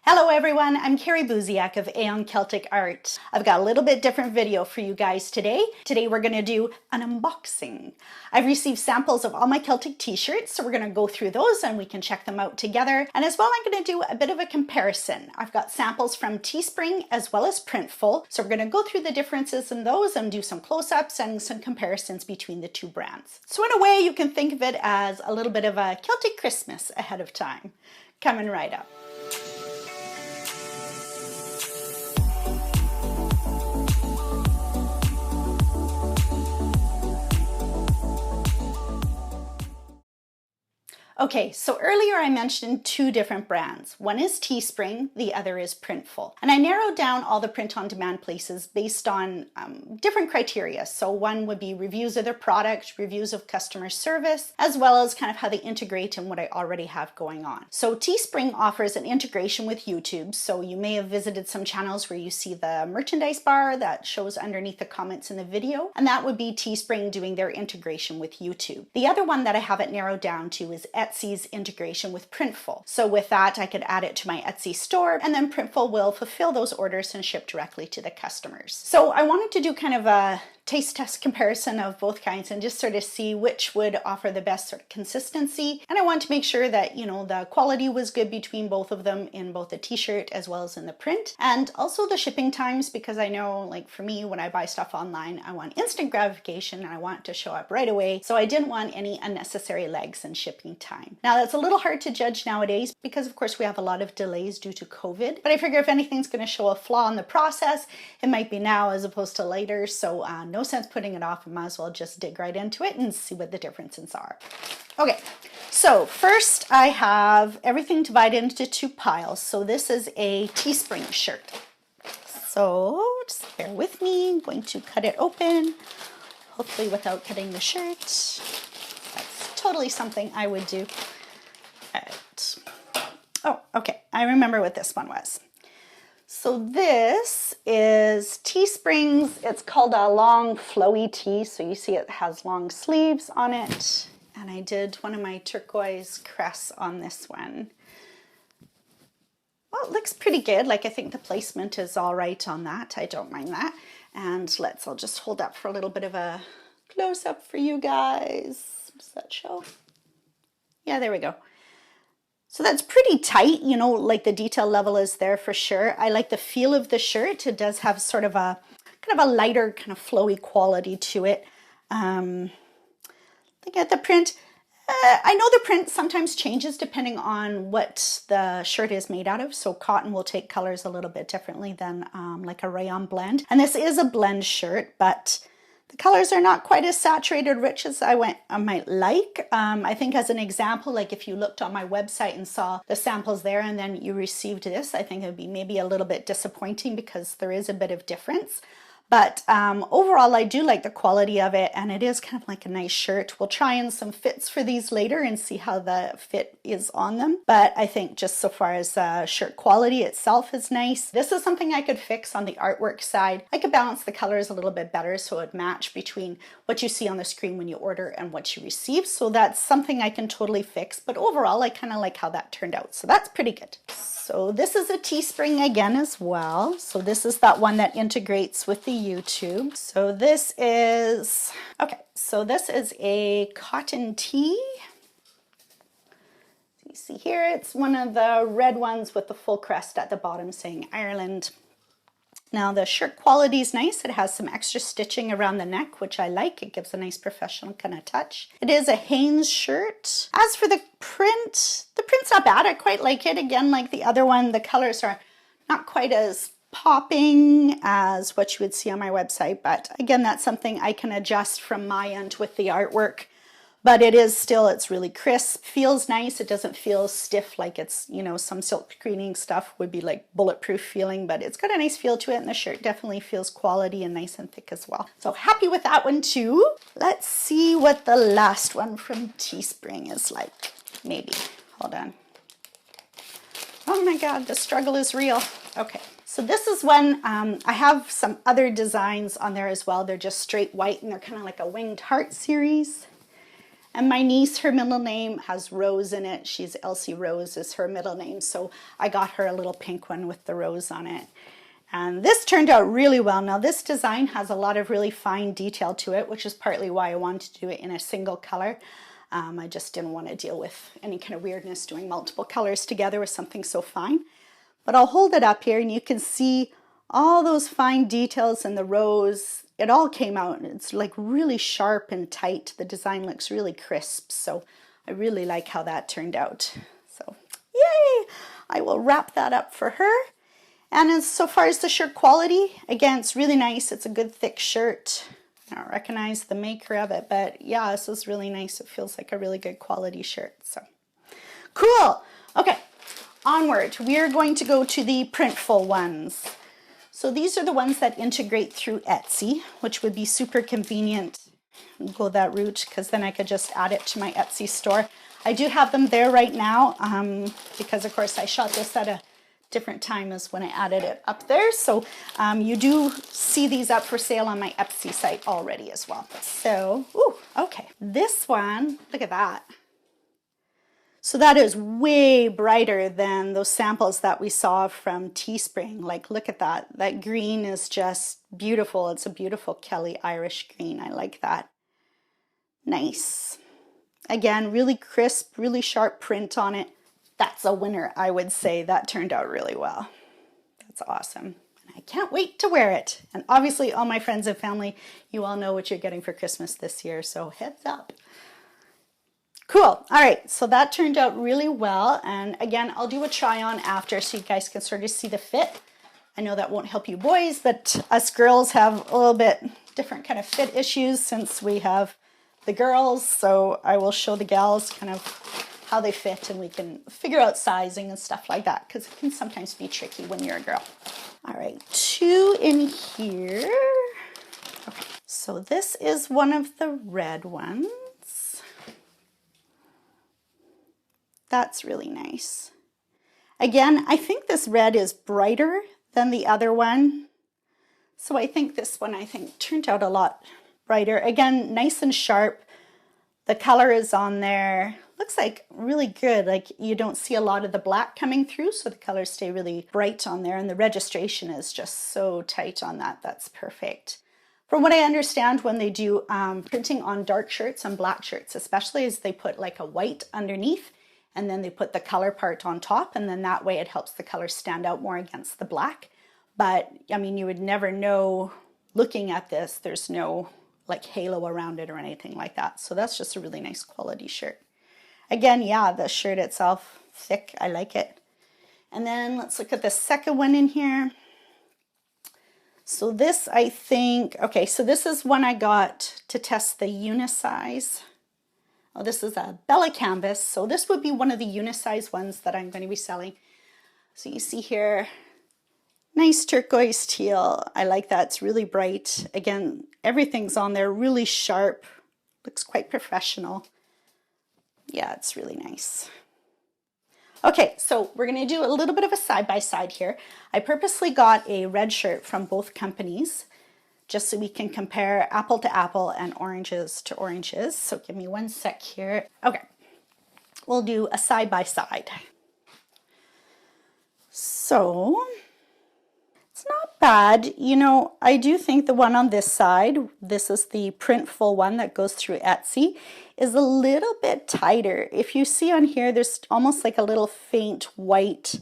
Hello everyone, I'm Carrie Buziak of AON Celtic Art. I've got a little bit different video for you guys today. Today we're going to do an unboxing. I've received samples of all my Celtic t-shirts, so we're going to go through those and we can check them out together. And as well, I'm going to do a bit of a comparison. I've got samples from Teespring as well as Printful, so we're going to go through the differences in those and do some close-ups and some comparisons between the two brands. So in a way, you can think of it as a little bit of a Celtic Christmas ahead of time. Coming right up. Okay, so earlier I mentioned two different brands. One is Teespring, the other is Printful. And I narrowed down all the print-on-demand places based on different criteria. So one would be reviews of their product, reviews of customer service, as well as kind of how they integrate and what I already have going on. So Teespring offers an integration with YouTube. So you may have visited some channels where you see the merchandise bar that shows underneath the comments in the video. And that would be Teespring doing their integration with YouTube. The other one that I have it narrowed down to is Etsy's integration with Printful. So with that, I could add it to my Etsy store, and then Printful will fulfill those orders and ship directly to the customers. So I wanted to do kind of a taste test comparison of both kinds and just sort of see which would offer the best sort of consistency. And I want to make sure that, you know, the quality was good between both of them in both the t-shirt as well as in the print, and also the shipping times, because I know, like for me, when I buy stuff online, I want instant gratification and I want it to show up right away. So I didn't want any unnecessary legs in shipping time. Now that's a little hard to judge nowadays because of course we have a lot of delays due to COVID, but I figure if anything's going to show a flaw in the process, it might be now as opposed to later. So no sense putting it off. I might as well just dig right into it and see what the differences are. Okay, so first I have everything divided into two piles. So this is a Teespring shirt. So just bear with me. I'm going to cut it open, hopefully without cutting the shirt. That's totally something I would do. All right. Oh, okay. I remember what this one was. So this is Teespring's, it's called a long flowy tee. So you see it has long sleeves on it. And I did one of my turquoise crests on this one. Well, it looks pretty good. Like I think the placement is all right on that. I don't mind that. And I'll just hold up for a little bit of a close up for you guys. Does that show? Yeah, there we go. So that's pretty tight, you know, like the detail level is there for sure. I like the feel of the shirt. It does have sort of a kind of a lighter kind of flowy quality to it. Look at the print. I know the print sometimes changes depending on what the shirt is made out of. So cotton will take colors a little bit differently than like a rayon blend. And this is a blend shirt, but the colors are not quite as saturated rich as I might like. I think as an example, like if you looked on my website and saw the samples there and then you received this, I think it would be maybe a little bit disappointing because there is a bit of difference. But overall, I do like the quality of it, and it is kind of like a nice shirt. We'll try in some fits for these later and see how the fit is on them. But I think just so far as shirt quality itself is nice. This is something I could fix on the artwork side. I could balance the colors a little bit better so it would match between what you see on the screen when you order and what you receive. So that's something I can totally fix. But overall, I kind of like how that turned out. So that's pretty good. So this is a Teespring again as well. So this is that one that integrates with the YouTube. So this is, okay, so this is a cotton tee. You see here, it's one of the red ones with the full crest at the bottom saying Ireland. Now the shirt quality is nice. It has some extra stitching around the neck, which I like. It gives a nice professional kind of touch. It is a Hanes shirt. As for the print's not bad. I quite like it. Again, like the other one, the colors are not quite as popping as what you would see on my website. But again, that's something I can adjust from my end with the artwork. But it is still, it's really crisp, feels nice. It doesn't feel stiff like it's, you know, some silk screening stuff would be like bulletproof feeling, but it's got a nice feel to it, and the shirt definitely feels quality and nice and thick as well. So happy with that one too. Let's see what the last one from Teespring is like. Maybe, hold on. Oh my God, the struggle is real. Okay. So this is one, I have some other designs on there as well. They're just straight white and they're kind of like a winged heart series. And my niece, her middle name has Rose in it. She's Elsie Rose is her middle name. So I got her a little pink one with the rose on it. And this turned out really well. Now this design has a lot of really fine detail to it, which is partly why I wanted to do it in a single color. I just didn't want to deal with any kind of weirdness doing multiple colors together with something so fine. But I'll hold it up here and you can see all those fine details in the rose. It all came out and it's like really sharp and tight. The design looks really crisp. So I really like how that turned out. So yay! I will wrap that up for her. And as so far as the shirt quality, again, it's really nice. It's a good thick shirt. I don't recognize the maker of it, but yeah, this is really nice. It feels like a really good quality shirt. So cool. Okay, onward. We are going to go to the Printful ones. So these are the ones that integrate through Etsy, which would be super convenient. Go that route because then I could just add it to my Etsy store. I do have them there right now because of course I shot this at a different time as when I added it up there. So you do see these up for sale on my Etsy site already as well. So, ooh, okay. This one, look at that. So that is way brighter than those samples that we saw from Teespring. Like, look at that. That green is just beautiful. It's a beautiful Kelly Irish green. I like that. Nice. Again, really crisp, really sharp print on it. That's a winner, I would say. That turned out really well. That's awesome. And I can't wait to wear it. And obviously, all my friends and family, you all know what you're getting for Christmas this year, so heads up. Cool. All right, so that turned out really well. And again, I'll do a try on after so you guys can sort of see the fit. I know that won't help you boys, but us girls have a little bit different kind of fit issues since we have the girls. So I will show the gals kind of how they fit and we can figure out sizing and stuff like that because it can sometimes be tricky when you're a girl. All right, 2 in here. Okay, so this is one of the red ones. That's really nice. Again, I think this red is brighter than the other one. So I think this one, turned out a lot brighter. Again, nice and sharp. The color is on there. Looks like really good. Like you don't see a lot of the black coming through, so the colors stay really bright on there. And the registration is just so tight on that. That's perfect. From what I understand, when they do printing on dark shirts and black shirts, especially, is they put like a white underneath and then they put the color part on top, and then that way it helps the color stand out more against the black. But I mean, you would never know looking at this. There's no like halo around it or anything like that. So that's just a really nice quality shirt. Again, yeah, the shirt itself, thick, I like it. And then let's look at the second one in here. So this, I think, okay, so this is one I got to test the unisize. Oh, this is a Bella canvas. So this would be one of the unisize ones that I'm going to be selling. So you see here, nice turquoise teal. I like that. It's really bright. Again, everything's on there really sharp. Looks quite professional. Yeah, it's really nice. Okay, so we're going to do a little bit of a side-by-side here. I purposely got a red shirt from both companies just so we can compare apple to apple and oranges to oranges. So give me one sec here. Okay, we'll do a side-by-side. So it's not bad. You know, I do think the one on this side, this is the Printful one that goes through Etsy, is a little bit tighter. If you see on here, there's almost like a little faint white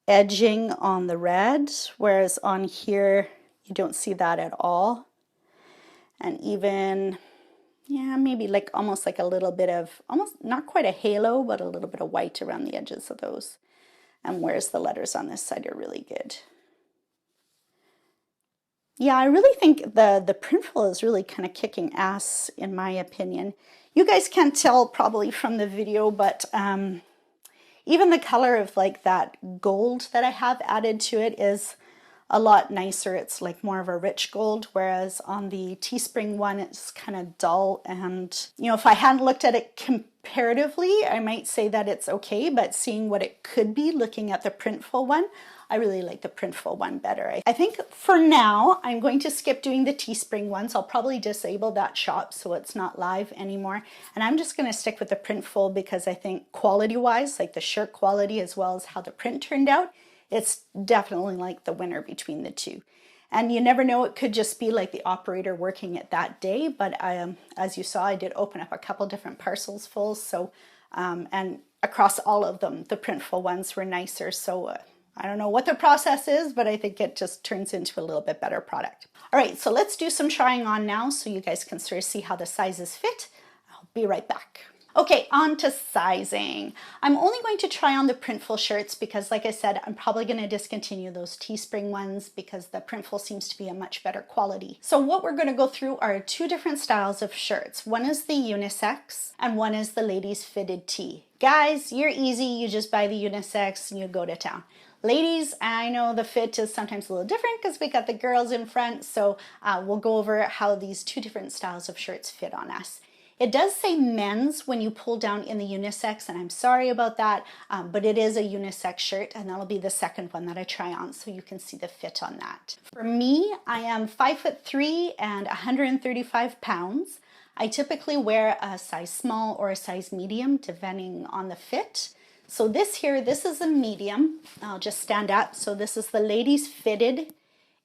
edging on the red, whereas on here, you don't see that at all. And even, yeah, maybe like almost like a little bit of, almost not quite a halo, but a little bit of white around the edges of those. And whereas the letters on this side are really good. Yeah, I really think the Printful is really kind of kicking ass, in my opinion. You guys can't tell probably from the video, but even the color of like that gold that I have added to it is a lot nicer. It's like more of a rich gold, whereas on the Teespring one, it's kind of dull. And, you know, if I hadn't looked at it comparatively, I might say that it's okay, but seeing what it could be, looking at the Printful one, I really like the Printful one better. I think for now, I'm going to skip doing the Teespring ones. I'll probably disable that shop so it's not live anymore. And I'm just gonna stick with the Printful because I think quality-wise, like the shirt quality as well as how the print turned out, it's definitely like the winner between the two. And you never know, it could just be like the operator working it that day. But as you saw, I did open up a couple different parcels full. So, and across all of them, the Printful ones were nicer. So I don't know what the process is, but I think it just turns into a little bit better product. All right, so let's do some trying on now so you guys can sort of see how the sizes fit. I'll be right back. Okay, on to sizing. I'm only going to try on the Printful shirts because, like I said, I'm probably going to discontinue those Teespring ones because the Printful seems to be a much better quality. So what we're going to go through are two different styles of shirts. One is the unisex and one is the ladies fitted tee. Guys, you're easy. You just buy the unisex and you go to town. Ladies, I know the fit is sometimes a little different because we got the girls in front. So we'll go over how these two different styles of shirts fit on us. It does say men's when you pull down in the unisex, and I'm sorry about that, but it is a unisex shirt, and that'll be the second one that I try on so you can see the fit on that. For me, I am 5'3" and 135 pounds. I typically wear a size small or a size medium depending on the fit. So this is a medium. I'll just stand up. So this is the ladies fitted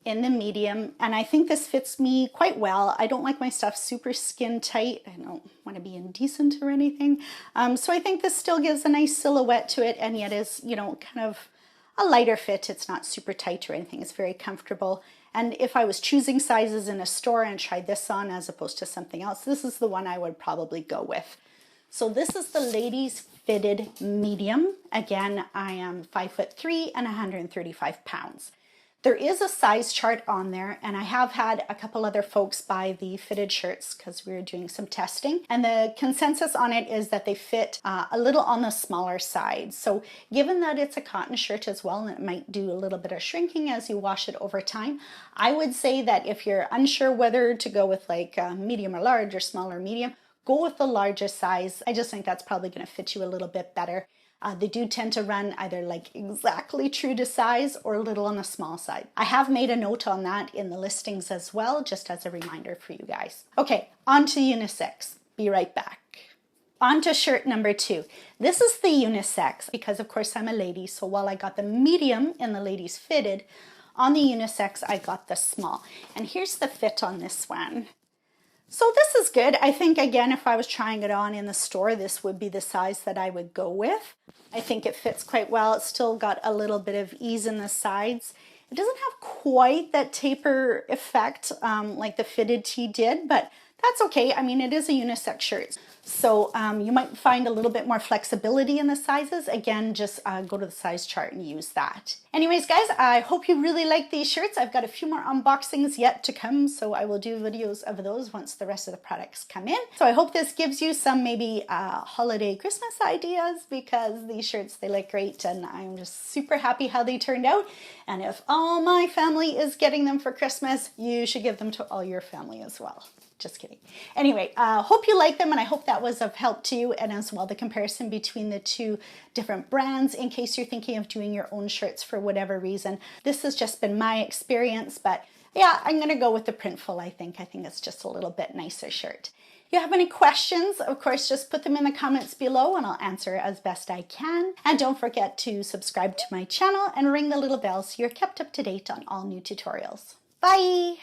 in the medium, and I think this fits me quite well. I don't like my stuff super skin tight. I don't want to be indecent or anything. So I think this still gives a nice silhouette to it, and yet is, you know, kind of a lighter fit. It's not super tight or anything. It's very comfortable. And if I was choosing sizes in a store and tried this on as opposed to something else, this is the one I would probably go with. So this is the ladies fitted medium. Again, I am 5'3" and 135 pounds. There is a size chart on there, and I have had a couple other folks buy the fitted shirts because we were doing some testing, and the consensus on it is that they fit a little on the smaller side. So given that it's a cotton shirt as well, and it might do a little bit of shrinking as you wash it over time, I would say that if you're unsure whether to go with like medium or large or small or medium, go with the larger size. I just think that's probably going to fit you a little bit better. They do tend to run either like exactly true to size or a little on the small side. I have made a note on that in the listings as well, just as a reminder for you guys. Okay, on to unisex. Be right back. On to shirt number 2. This is the unisex because of course I'm a lady, so while I got the medium in the ladies fitted, on the unisex I got the small. And here's the fit on this one. So this is good. I think, again, if I was trying it on in the store, this would be the size that I would go with. I think it fits quite well. It's still got a little bit of ease in the sides. It doesn't have quite that taper effect like the fitted tee did, but that's okay. I mean, it is a unisex shirt. So you might find a little bit more flexibility in the sizes. Again, just go to the size chart and use that. Anyways, guys, I hope you really like these shirts. I've got a few more unboxings yet to come, so I will do videos of those once the rest of the products come in. So I hope this gives you some maybe holiday Christmas ideas because these shirts, they look great, and I'm just super happy how they turned out. And if all my family is getting them for Christmas, you should give them to all your family as well. Just kidding. Anyway, hope you like them, and I hope that was of help to you, and as well the comparison between the two different brands in case you're thinking of doing your own shirts for whatever reason. This has just been my experience, but yeah, I'm going to go with the Printful. I think it's just a little bit nicer shirt. If you have any questions, of course, just put them in the comments below and I'll answer as best I can. And don't forget to subscribe to my channel and ring the little bell so you're kept up to date on all new tutorials. Bye!